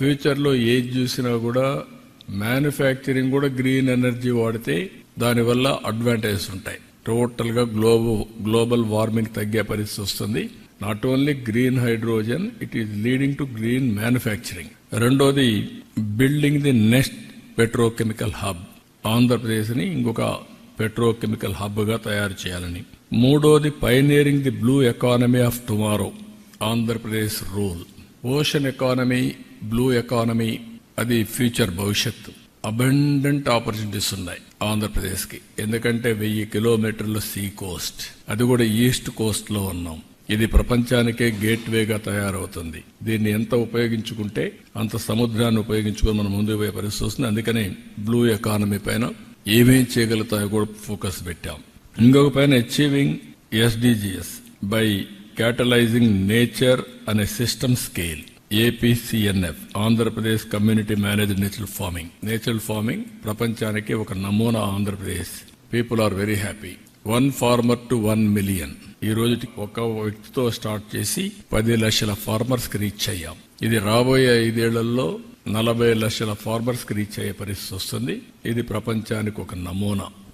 ఫ్యూచర్లో ఏది చూసినా కూడా మ్యానుఫ్యాక్చరింగ్ కూడా గ్రీన్ ఎనర్జీ వాడితే దానివల్ల అడ్వాంటేజెస్ ఉంటాయి. టోటల్గా గ్లోబల్ వార్మింగ్ తగ్గే పరిస్థితి వస్తుంది. Not only green hydrogen, it is leading to green manufacturing. రెండోది building the next petrochemical hub. ఆంధ్రప్రదేశ్ని ఇంకొక పెట్రోకెమికల్ హబ్గా తయారు చేయాలని. మూడోది pioneering the blue economy of tomorrow, Andhra Pradesh rule. Ocean economy, blue economy అది ఫ్యూచర్ భవిష్యత్తు. అబండెంట్ ఆపర్చునిటీస్ ఉన్నాయి ఆంధ్రప్రదేశ్కి. ఎందుకంటే 1000 కిలోమీటర్ల సీ కోస్ట్, అది కూడా ఈస్ట్ కోస్ట్ లో ఉన్నాం. ఇది ప్రపంచానికే గేట్ వేగా తయారవుతుంది. దీన్ని ఎంత ఉపయోగించుకుంటే అంత సముద్రాన్ని ఉపయోగించుకొని మనం ముందుకు పోయే పరిస్థితి వస్తుంది. అందుకని బ్లూ ఎకానమీ పైన ఏమేం చేయగలుగుతాయో కూడా ఫోకస్ పెట్టాం. ఇంకొక పైన achieving SDGs by catalysing nature అనే system scale. APCNF, Andhra Pradesh community managed natural farming ప్రపంచానికి ఒక నమూనా Andhra Pradesh. People are very happy. 1 farmer to 1 million. ఈ రోజు ఒక వ్యక్తితో స్టార్ట్ చేసి 10 లక్షల ఫార్మర్స్ కి రీచ్ అయ్యాం. ఇది రాబోయే 5 ఏళ్లలో 40 లక్షల ఫార్మర్స్ కి రీచ్ అయ్యే పరిస్థితి వస్తుంది. ఇది ప్రపంచానికి ఒక నమూనా.